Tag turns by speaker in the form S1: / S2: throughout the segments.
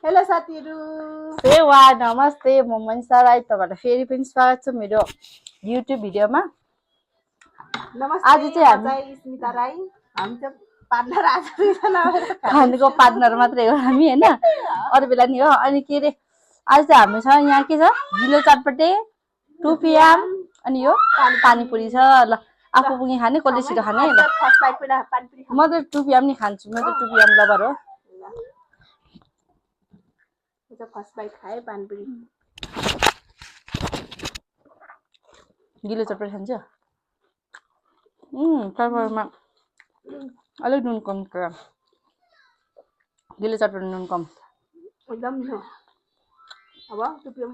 S1: hello साथीहरु
S2: सेवा नमस्ते म मनिषा राई तपाईहरुलाई फेरि पनि स्वागत छ मेरो युट्युब भिडियोमा
S1: नमस्ते आज चाहिँ स्मिता राई हामी चाहिँ पार्टनर आज दुईजना
S2: खानुको पार्टनर मात्रै हो हामी हैन अरु बेला नि हो अनि के रे आज चाहिँ हामीसँग यहाँ के छ गिलो चटपटे 2 pm अनि यो पानीपुरी छ ल आफू पनि खाने कसले छिटो खाने ल म त 2 pm नि खान्छु म त 2 pm लभर हो
S1: तो फर्स्ट बाइट खाए पानीपुरी
S2: गिलो चटपटे खान्छ तरकारीमा अलि नुन कम कर गिलो चटपटे नुन कम
S1: एकदम मिठो अब 2 pm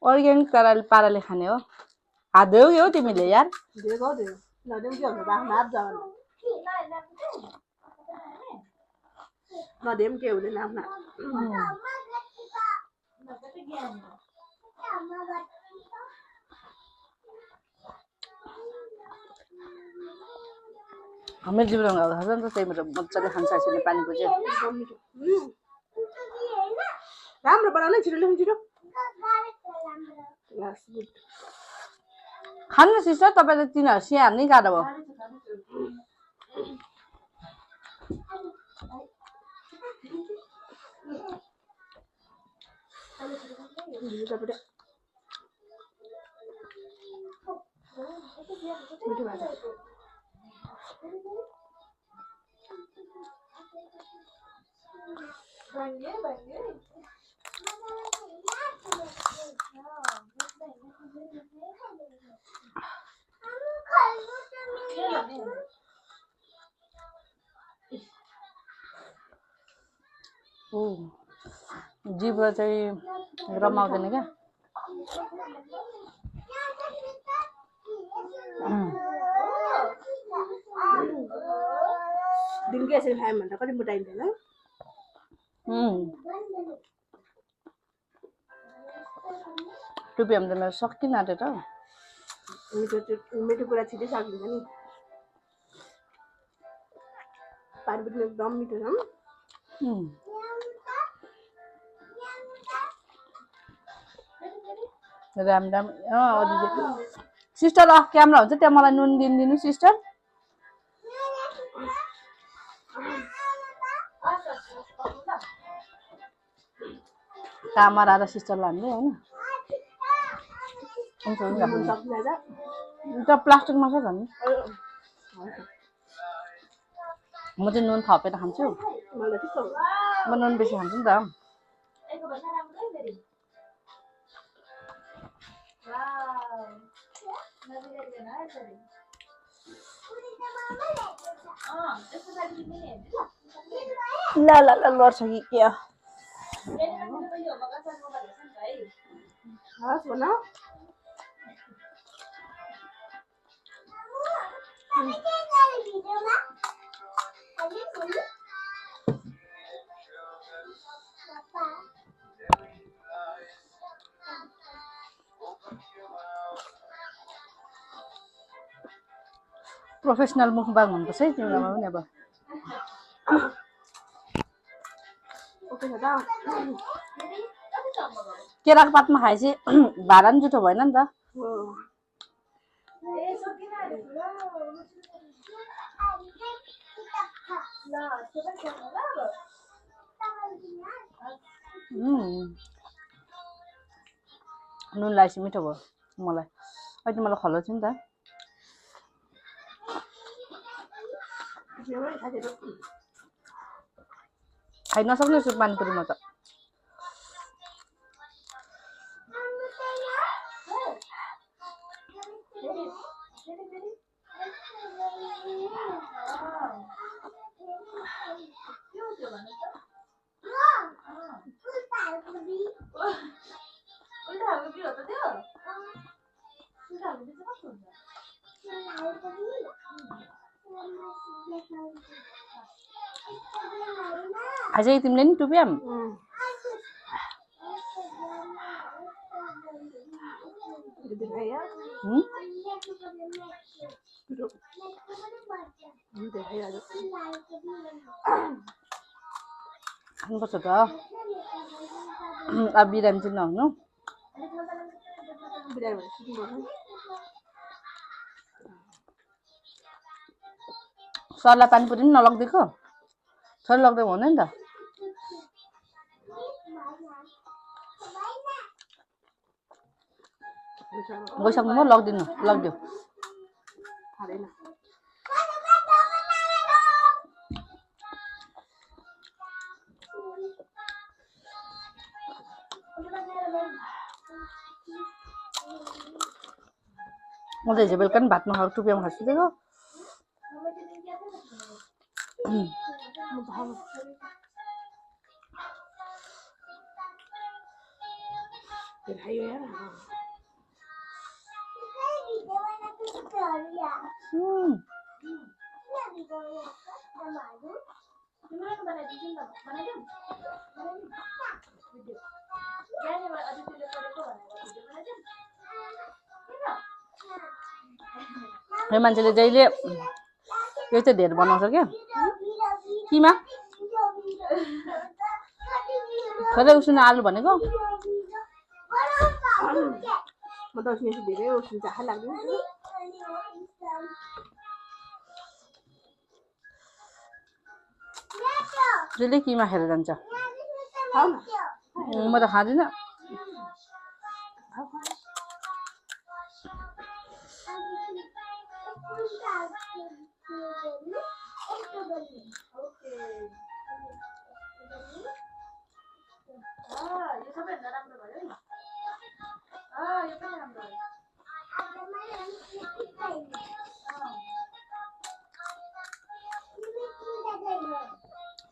S2: अर्ग्यानिक पाराले खाने हो हात धोयौ यो तिमीले यार
S1: देऊ नदेऊ के हुन्छ आफ्नो हात जाऊ नदेम के हुँदैन आफ्नो
S2: हाम्रो जीवन गाउँदा छ नि त त्यही भएर मजाले खान्छ यसरी पानी पुजे
S1: राम्रो बनाउनै छिटो ल्याउनु छिटो
S2: खानु सिस्टर तपाईले तिनीहरु सिया हान्नै गाह्रो भयो
S1: मिठो भाजा
S2: जिब्रो चाहिँ रमाउँदैन क्या
S1: दिनकै यसरी खायौँ भने त कति मोटाइन्छ होला
S2: 2 pm त मेरो सकिन आँट्यो त
S1: मिठो कुरा छिटै सकिन्छ नि पानीपुरी एकदम मिठो छ
S2: Ram Ram sister of camera हुन्छ त्यहाँ मलाई नुन दिनु सिस्टर कामरा र सिस्टरलाई हामीले हैन त प्लास्टिकमा छ झन् म चाहिँ नुन थपेर खान्छु म नुन बेसी खान्छु नि त ल लड्छ कि के
S1: हस् बनाऊ
S2: प्रोफेसनल मुखबाग हुनुपर्छ है तिमीलाई पनि अब केराको पातमा खाएपछि भाडा पनि जुठो भएन नि त नुन लाएपछि मिठो भयो मलाई अहिले मलाई खलो थियो नि त खाइ नसक्ने छु पानीपुरीमा त अझै तिमीले नि 2 pm खानुपर्छ त अब बिरामी चाहिँ नहुनु सरलाई पानीपुरी पनि नलगिदिएको सर लग्दै हुँदैन नि त गइसक्नु म लगिदिनु लगिदियो म त हिजो बेलुका पनि भात नखाएको टुपियामा खाएको दिएको यो मान्छेले जहिले यो चाहिँ धेर बनाउँछ क्या किमा सधैँ उसिनु आलु भनेको
S1: म त उसले धेरै उसिन्छ आहा लाग्दैन
S2: जहिले किमा खेर जान्छ म त खाँदिनँ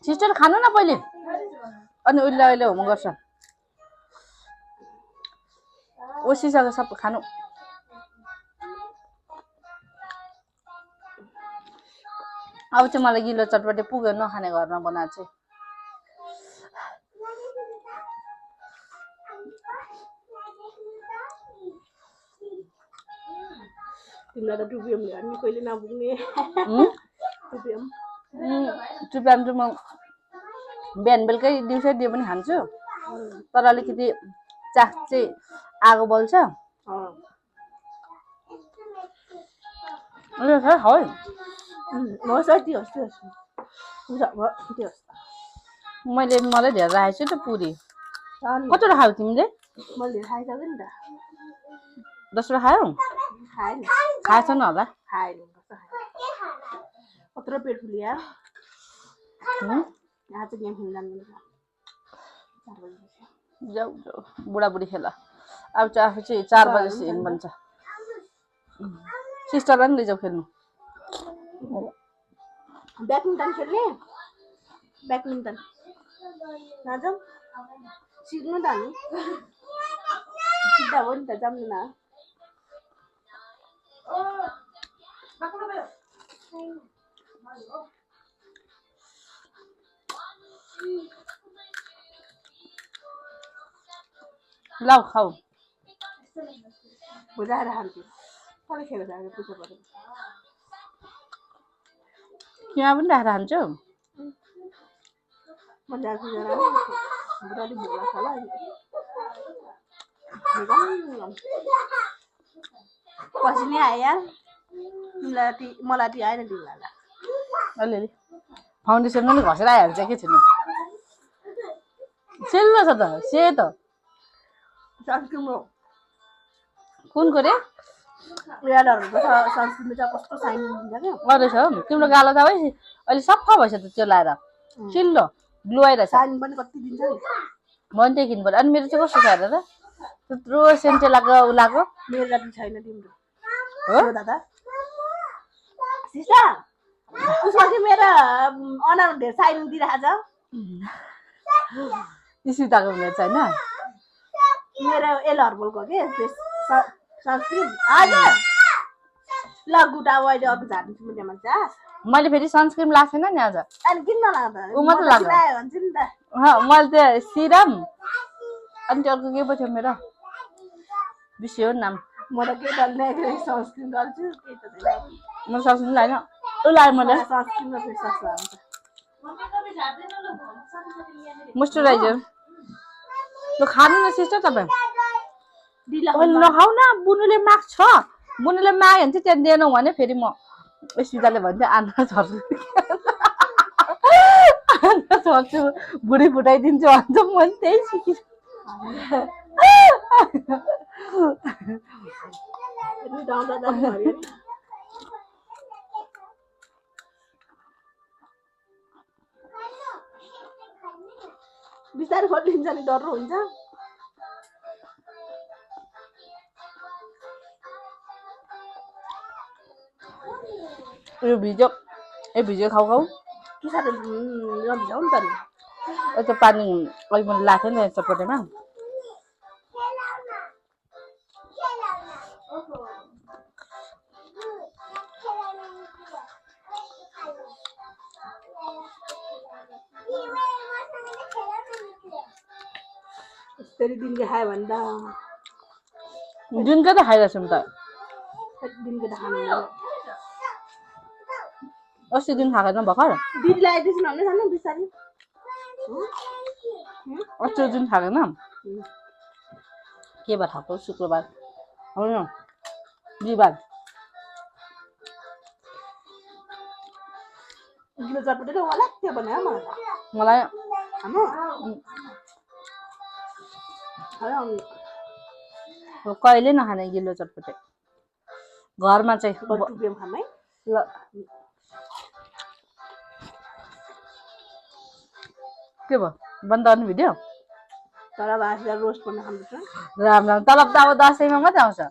S2: सिस्टर खानु न पहिले अनि उहिले अहिले होम गर्छ ओसिसक्यो सब खानु अब चाहिँ मलाई गिलो चटपटे पुग्यो नखाने घरमा बनाएको चाहिँ
S1: तिमीलाई त टुपियम ल्याउने कहिले नपुग्ने टुपियम
S2: टुपियम चाहिँ म बिहान बेलुकै दिउँसै दियो पनि खान्छु तर अलिकति चाख चाहिँ आगो बल्छ मलाई धेरै राखेको छु त पुरी कतिवटा खायौ तिमीले
S1: मैले खाइसक्यो नि त
S2: 10 वटा खायौ खाएछ न होला
S1: कत्रो पेट फुल्यो यहाँ चाहिँ गेम खेल्न जानु
S2: जाऊ जाऊ बुढाबुढी खेल अब चाहिँ आफू चाहिँ 4 बजेपछि हिँड्नु भन्छ सिस्टरलाई पनि लैजाऊ खेल्नु
S1: ब्याडमिन्टन खेल्ने ब्याडमिन्टन नजाऊ सिक्नु त हामी सिक्दा हो नि त जाऊँ न
S2: लाऊ खाऊ
S1: बुझाएर खान्छु सबै खेल जाएर पुछा पऱ्यो
S2: किमा पनि राखेर खान्छु
S1: मजा आएको जरा बुढाले भोक लाग्छ होला पछि नै आयो मलाई ती आएन तिमीलाई
S2: अलिअलि फाउन्डेसन पनि घसेर आइहाल्छ के छैन सेल्लो छ त सेतो
S1: सनस्क्रिन हो
S2: कुनको रे
S1: रेडहरूको सनस्क्रिन चाहिँ कस्तो साइन दिन्छ क्या
S2: अरे छ तिम्रो गालो त है अहिले सफा भएछ त त्यो लाएर चिल्लो ग्लो आइरहेछ
S1: साइन पनि कति दिन्छ नि
S2: मैले त्यही किन्नु पर्यो अनि मेरो चाहिँ कस्तो छ हेर त त्यत्रो सेन्टेलाको उलाको
S1: मेरो जति छैन तिम्रो
S2: हो
S1: दादा सिस्टर उसमा चाहिँ मेरो अनुहार धेरै साइन दिइरहेको छ
S2: स्मिताको हुने छैन
S1: मेरो एल हर्बलको के सनस्क्रिन हजुर ल गुटा अहिले अर्को झार्नु मुझे मन
S2: मैले फेरि सनस्क्रिन लाग्छ नि आज
S1: अनि किन नलाग्दा
S2: उ मात्र लाग्छ
S1: भन्छ नि त
S2: मैले चाहिँ सिरम अनि त्यो अर्को के पो थियो मेरो बिर्सियो नाम
S1: म त के डल्ने सनस्क्रिन गर्छु के त
S2: म सनस्क्रिन लाइन उसलाई मैले
S1: सनस्क्रिन र फेस वास लगाउँछ
S2: मोइस्चराइजर ल खानु न सिस्टर तपाईँ
S1: दिला
S2: अहिले नखाऊ न बुनुले माग छ बुनुले माग्यो भने चाहिँ त्यहाँ दिएनौ भने फेरि म स्मिताले भन्छ आन्ना छर्छु आन्ना छर्छु बुढी फुटाइदिन्छु भन्छ म पनि त्यही सिकिस
S1: बिस्तारै खोलिन्छ नि डर हुन्छ
S2: यो भिडियो खाऊ खाऊ
S1: के साह्रो रम्झाउ नि त नि
S2: यता पानी अहिले मैले लाएको नि चटपटेमा
S1: यसरी दिनको खायो भने त
S2: दिनकै त खाइरहेको छौँ त
S1: दिनको त खानु
S2: अस्ति दिन खाएको छैन भर्खर
S1: दिदीलाई आइदिएछ भने खानु बिस्तारै
S2: अस्ति दिन खाएन के बार खाएको शुक्रबार होइन बिहिबार
S1: गिलो चटपटे होला त्यो बनायो
S2: मलाई कहिले नखाने गिलो चटपटे घरमा चाहिँ ल के भयो बन्द गर्ने भिडियो
S1: तर रोस्ट गर्न खानुपर्छ
S2: राम राम तलब त अब दसैँमा मात्रै आउँछ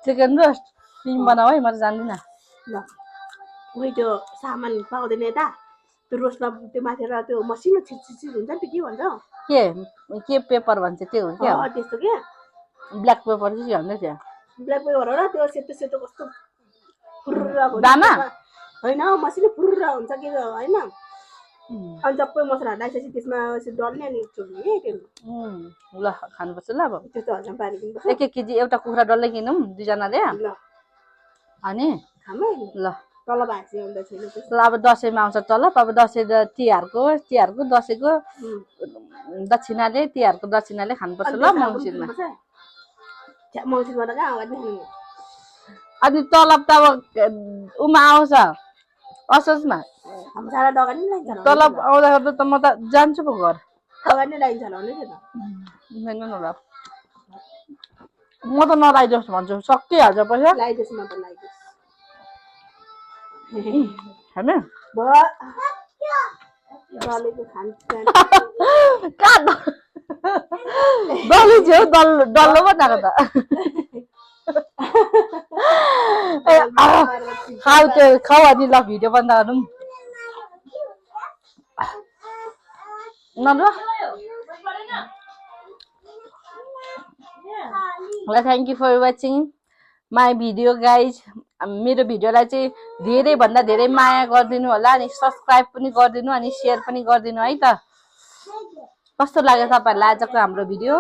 S2: चिकन रोस्ट तिमी बनाऊ है म त जान्दिनँ
S1: ल उही त्यो सामान पाउँदैन यता त्यो रोस्टमा त्यो माथि त्यो मसिनो छिटछिट हुन्छ नि त्यो के भन्छ
S2: के पेपर भन्छ त्यो हो क्या
S1: त्यस्तो के
S2: ब्ल्याक पेपर चाहिँ भन्दै थियो
S1: ब्ल्याक पेपर हो र त्यो सेतो सेतो कस्तो फुर्रा
S2: दाना
S1: होइन मसिनो फुर्रा हुन्छ के होइन अनि सबै मसला हालिसकेपछि त्यसमा डल्ने अनि चुल्ने त्यो
S2: ल खानुपर्छ ल अब
S1: त्यस्तो हल्का पानी दिनुपर्छ
S2: 1 केजी एउटा कुखुरा डल्लै किनौँ दुईजनाले अनि ल
S1: तल भाँच्ने हुँदा छैन
S2: ल अब दसैँमा आउँछ तलब अब दसैँ तिहारको दसैँको दक्षिणाले तिहारको दक्षिणाले खानुपर्छ ल मङ्सिरमा
S1: मङ्सिरमा त कहाँ आवाज
S2: अनि तलब त अब उमा आउँछ असोजमा तलब आउँदाखेरि त म त जान्छु पो घर
S1: अगाडि नै लगाइन्छ होला
S2: म त नलाइदियोस् भन्छु सकिहाल्छ पैसा
S1: लगाइदियोस् म त लगाइदियोस्
S2: हामी दली छेउ डल्लो पो भएको त खाऊ अनि ल भिडियो बन्द गरौँ ल thank you for watching my video guys मेरो भिडियोलाई चाहिँ धेरैभन्दा धेरै माया गरिदिनु होला अनि सब्सक्राइब पनि गरिदिनु अनि सेयर पनि गरिदिनु है त कस्तो लाग्यो तपाईँहरूलाई आजको हाम्रो भिडियो